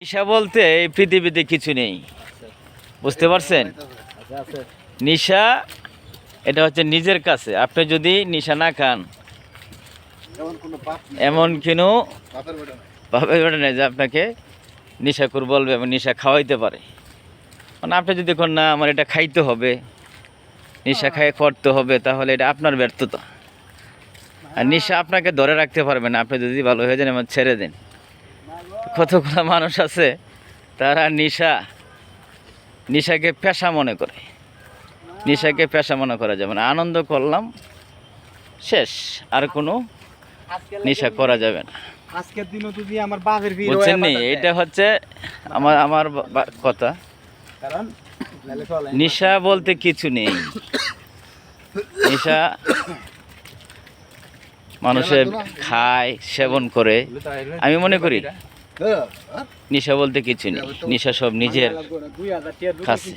নেশা বলতে এই পৃথিবীতে কিছু নেই, বুঝতে পারছেন? নেশা এটা হচ্ছে নিজের কাছে। আপনি যদি নেশা না খান, এমন কোনো পাপের বেটা নেই যে আপনাকে নেশাখোর বলবে এবং নেশা খাওয়াইতে পারে। মানে আপনি যদি কোন না আমার এটা খাইতে হবে, নেশা খাই করতে হবে, তাহলে এটা আপনার ব্যর্থতা। আর নেশা আপনাকে ধরে রাখতে পারবে না। আপনি যদি ভালো হয়ে যান এবং ছেড়ে দেন। কতগুলো মানুষ আছে তারা নেশাকে পেশা মনে করে। নেশাকে পেশা মনে করা যাবে না। আনন্দ করলাম, শেষ, আর কোনো নেশা করা যাবে না। আজকের দিনও যদি আমার বাপের ভিড় বুঝছেন নি? এটা হচ্ছে আমার কথা। কারণ নেশা বলতে কিছু নেই। নেশা মানুষে খায়, সেবন করে। আমি মনে করি নেশা বলতে কিছু নেই। নেশা সব নিজের কাছে।